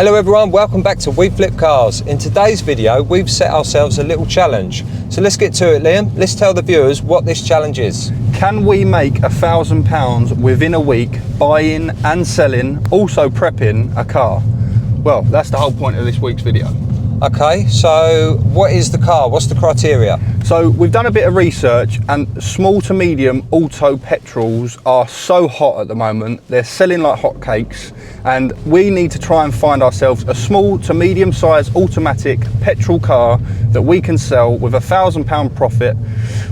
Hello everyone, welcome back to We Flip Cars. In today's video, we've set ourselves a little challenge. So let's get to it, Liam. Let's tell the viewers what this challenge is. Can we make £1,000 within a week buying and selling, also prepping a car? Well, that's the whole point of this week's video. Okay, so what is the car? What's the criteria? So we've done a bit of research, and small to medium auto petrols are so hot at the moment. They're selling like hotcakes, and we need to try and find ourselves a small to medium sized automatic petrol car that we can sell with £1,000 profit.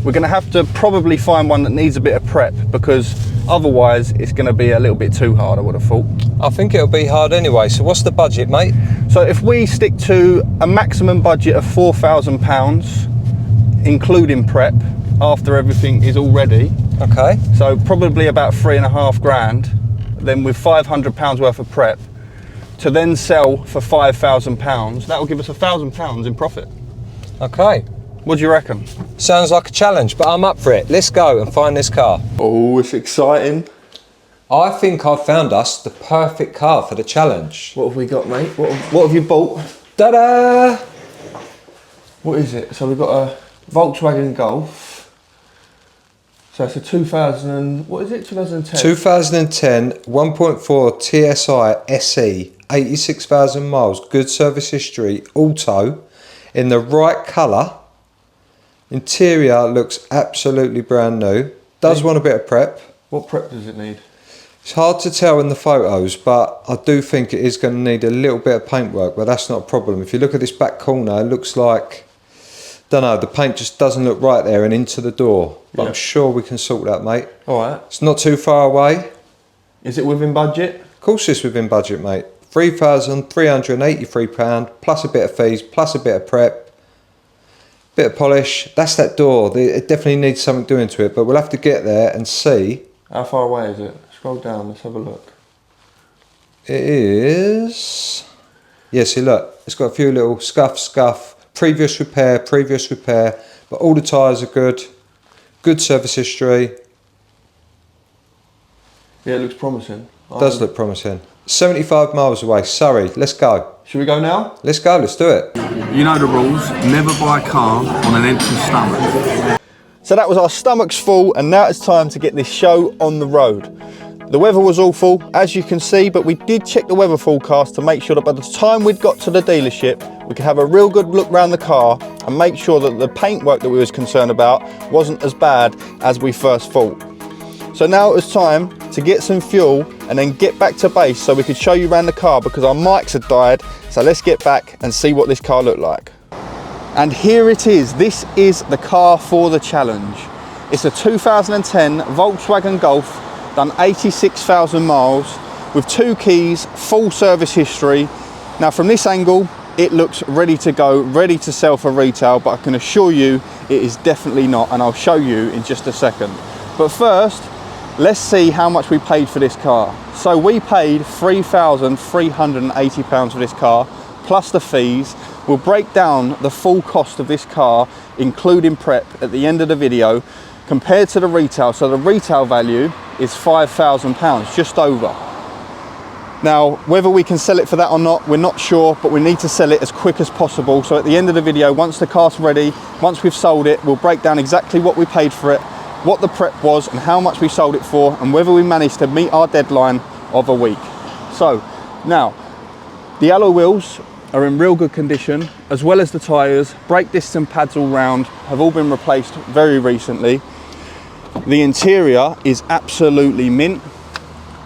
We're going to have to probably find one that needs a bit of prep, because otherwise it's going to be a little bit too hard, I would have thought. I think it'll be hard anyway. So what's the budget, mate? So if we stick to a maximum budget of £4,000, including prep, after everything is all ready. Okay. So probably about £3.5 grand, then with £500 worth of prep, to then sell for £5,000, that will give us £1,000 in profit. Okay. What do you reckon? Sounds like a challenge, but I'm up for it. Let's go and find this car. Oh, it's exciting. I think I've found us the perfect car for the challenge. What have we got, mate? What have you bought? Ta-da! What is it? So we've got a Volkswagen Golf. So it's a 2010? 2010 1.4 TSI SE, 86,000 miles, good service history, auto, in the right colour. Interior looks absolutely brand new. Does want a bit of prep. What prep does it need? It's hard to tell in the photos, but I do think it is going to need a little bit of paintwork, but that's not a problem. If you look at this back corner, it looks like, don't know, the paint just doesn't look right there and into the door. But yeah, I'm sure we can sort that, mate. All right. It's not too far away. Is it within budget? Of course it's within budget, mate. £3,383 plus a bit of fees, plus a bit of prep, bit of polish. That's that door. It definitely needs something doing to it, but we'll have to get there and see. How far away is it? Scroll down, let's have a look. It is... Yeah, see, look. It's got a few little scuff. Previous repair, but all the tyres are good. Good service history. Yeah, it looks promising. Does look promising. 75 miles away, Surrey. Let's go. Should we go now? Let's go, let's do it. You know the rules. Never buy a car on an empty stomach. So that was our stomachs full, and now it's time to get this show on the road. The weather was awful, as you can see, but we did check the weather forecast to make sure that by the time we'd got to the dealership, we could have a real good look around the car and make sure that the paintwork that we was concerned about wasn't as bad as we first thought. So now it was time to get some fuel and then get back to base so we could show you around the car, because our mics had died. So let's get back and see what this car looked like. And here it is. This is the car for the challenge. It's a 2010 Volkswagen Golf, done 86,000 miles, with 2 keys, full service history. Now from this angle, it looks ready to go, ready to sell for retail, but I can assure you it is definitely not, and I'll show you in just a second. But first, let's see how much we paid for this car. So we paid £3,380 for this car, plus the fees. We'll break down the full cost of this car, including prep, at the end of the video, compared to the retail. So the retail value is £5,000, just over. Now, whether we can sell it for that or not, we're not sure, but we need to sell it as quick as possible. So at the end of the video, once the car's ready, once we've sold it, we'll break down exactly what we paid for it, what the prep was and how much we sold it for, and whether we managed to meet our deadline of a week. So now, the alloy wheels are in real good condition, as well as the tyres. Brake discs and pads all round have all been replaced very recently. The interior is absolutely mint.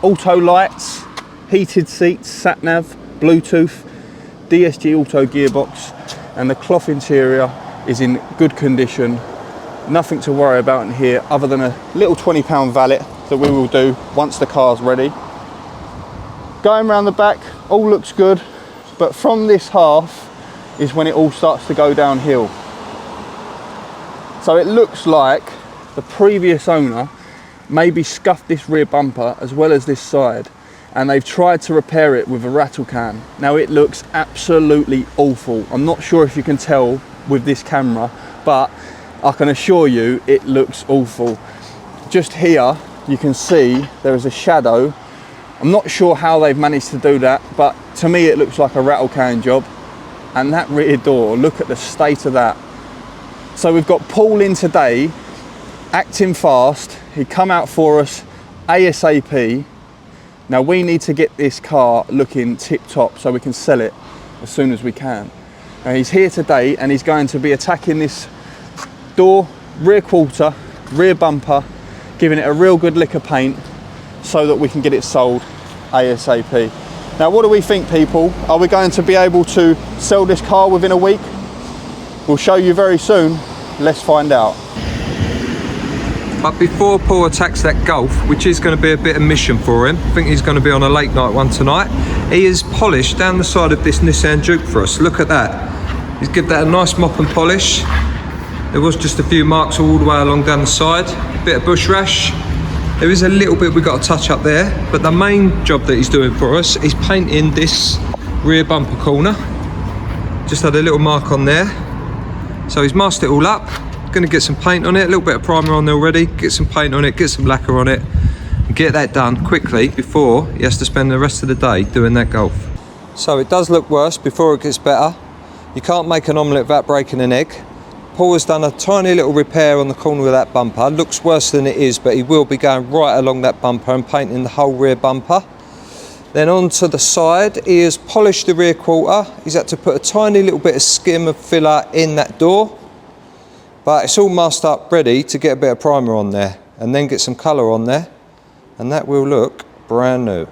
Auto lights, heated seats, sat nav, Bluetooth, DSG auto gearbox, and the cloth interior is in good condition. Nothing to worry about in here other than a little £20 valet that we will do once the car's ready. Going around the back, all looks good, but from this half is when it all starts to go downhill. So it looks like the previous owner maybe scuffed this rear bumper as well as this side, and they've tried to repair it with a rattle can. Now it looks absolutely awful. I'm not sure if you can tell with this camera, but I can assure you it looks awful. Just here you can see there is a shadow. I'm not sure how they've managed to do that, but to me it looks like a rattle can job. And that rear door, look at the state of that. So we've got Paul in today, acting fast. He'd come out for us ASAP. Now we need to get this car looking tip top so we can sell it as soon as we can. Now he's here today and he's going to be attacking this door, rear quarter, rear bumper, giving it a real good lick of paint so that we can get it sold ASAP. Now what do we think, people? Are we going to be able to sell this car within a week? We'll show you very soon. Let's find out. But before Paul attacks that Golf, which is going to be a bit of mission for him, I think he's going to be on a late night one tonight, he has polished down the side of this Nissan Juke for us. Look at that. He's given that a nice mop and polish. There was just a few marks all the way along down the side, a bit of bush rash. There is a little bit we've got to touch up there, but the main job that he's doing for us is painting this rear bumper corner. Just had a little mark on there. So he's masked it all up. Going to get some paint on it, a little bit of primer on there already, get some paint on it, get some lacquer on it, and get that done quickly before he has to spend the rest of the day doing that Golf. So it does look worse before it gets better. You can't make an omelette without breaking an egg. Paul has done a tiny little repair on the corner of that bumper. Looks worse than it is, but he will be going right along that bumper and painting the whole rear bumper. Then onto the side, he has polished the rear quarter. He's had to put a tiny little bit of skim of filler in that door. But it's all masked up, ready to get a bit of primer on there and then get some colour on there, and that will look brand new.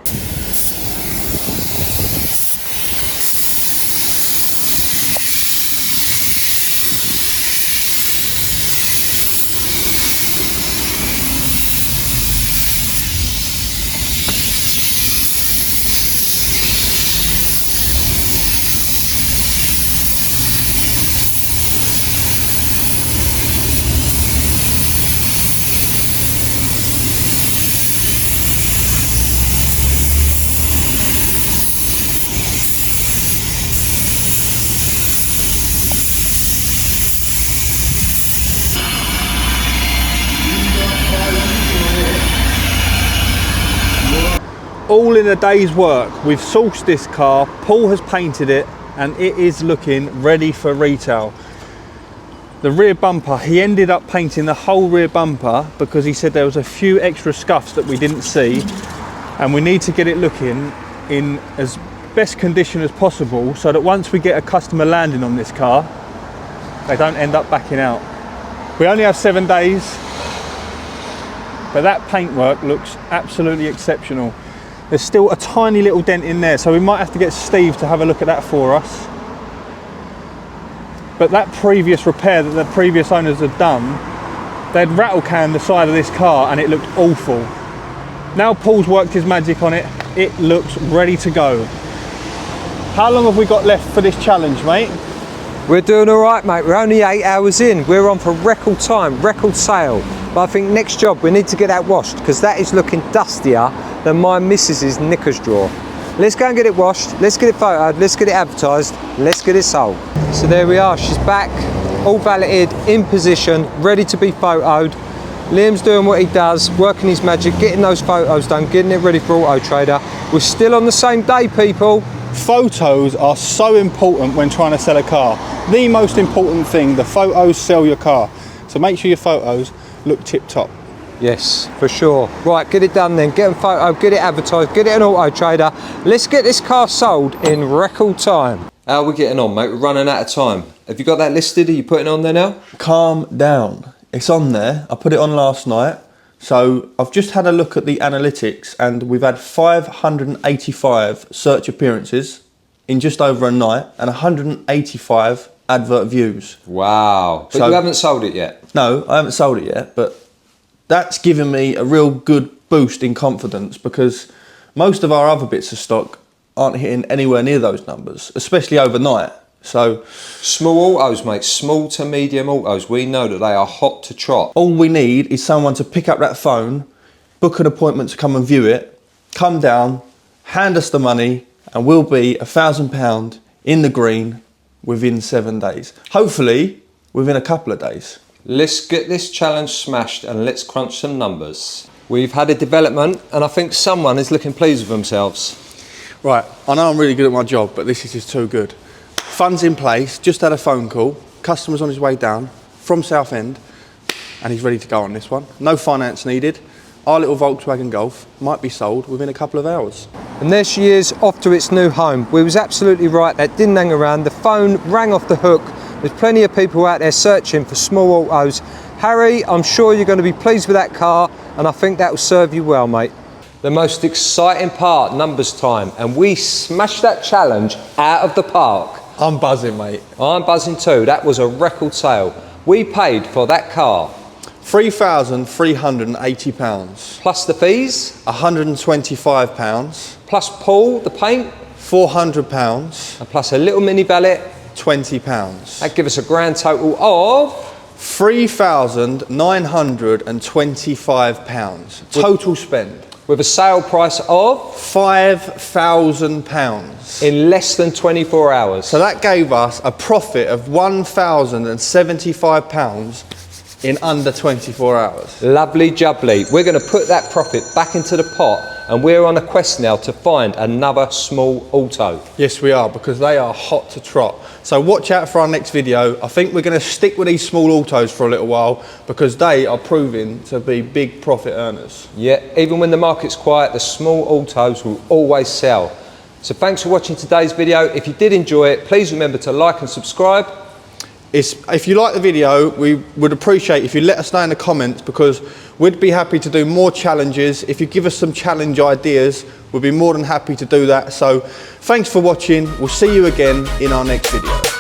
All in a day's work. We've sourced this car, Paul has painted it, and it is looking ready for retail. The rear bumper, he ended up painting the whole rear bumper because he said there was a few extra scuffs that we didn't see, and we need to get it looking in as best condition as possible so that once we get a customer landing on this car, they don't end up backing out. We only have 7 days, but that paintwork looks absolutely exceptional. There's still a tiny little dent in there, so we might have to get Steve to have a look at that for us. But that previous repair that the previous owners had done, they'd rattle canned the side of this car and it looked awful. Now Paul's worked his magic on it, it looks ready to go. How long have we got left for this challenge, mate? We're doing all right, mate. We're only 8 hours in. We're on for record time, record sale. But I think next job, we need to get that washed because that is looking dustier than my missus's knickers drawer. Let's go and get it washed. Let's get it photoed. Let's get it advertised. Let's get it sold. So there we are. She's back, all valeted, in position, ready to be photoed. Liam's doing what he does, working his magic, getting those photos done, getting it ready for Auto Trader. We're still on the same day, people. Photos are so important when trying to sell a car. The most important thing, the photos sell your car. So make sure your photos look tip top. Yes, for sure. Right, get it done then. Get them photoed, get it advertised, get it on Auto Trader. Let's get this car sold in record time. How are we getting on, mate? We're running out of time. Have you got that listed? Are you putting it on there now? Calm down. It's on there. I put it on last night. So I've just had a look at the analytics and we've had 585 search appearances in just over a night and 185 advert views. Wow. But so, you haven't sold it yet? No, I haven't sold it yet, but that's given me a real good boost in confidence because most of our other bits of stock aren't hitting anywhere near those numbers, especially overnight. So small autos, mate, small to medium autos, we know that they are hot to trot. All we need is someone to pick up that phone, book an appointment to come and view it, come down, hand us the money, and we'll be £1,000 in the green within 7 days. Hopefully within a couple of days. Let's get this challenge smashed and let's crunch some numbers. We've had a development and I think someone is looking pleased with themselves. Right, I know I'm really good at my job, but this is just too good. Funds in place, just had a phone call, customer's on his way down from Southend, and he's ready to go on this one. No finance needed. Our little Volkswagen Golf might be sold within a couple of hours. And there she is, off to its new home. We was absolutely right, that didn't hang around. The phone rang off the hook. There's plenty of people out there searching for small autos. Harry, I'm sure you're going to be pleased with that car, and I think that will serve you well, mate. The most exciting part, numbers time, and we smashed that challenge out of the park. I'm buzzing, mate. I'm buzzing too. That was a record sale. We paid for that car £3,380. plus the fees, £125. plus Paul, the paint, £400. and plus a little mini valet. £20. That gives us a grand total of £3,925 total spend, with a sale price of £5,000 in less than 24 hours. So that gave us a profit of £1,075 in under 24 hours. Lovely jubbly. We're going to put that profit back into the pot, and we're on a quest now to find another small auto. Yes, we are, because they are hot to trot. So watch out for our next video. I think we're going to stick with these small autos for a little while, because they are proving to be big profit earners. Yeah, even when the market's quiet, the small autos will always sell. So thanks for watching today's video. If you did enjoy it, please remember to like and subscribe. If you like the video, we would appreciate if you let us know in the comments, because we'd be happy to do more challenges. If you give us some challenge ideas, we'll be more than happy to do that. So thanks for watching. We'll see you again in our next video.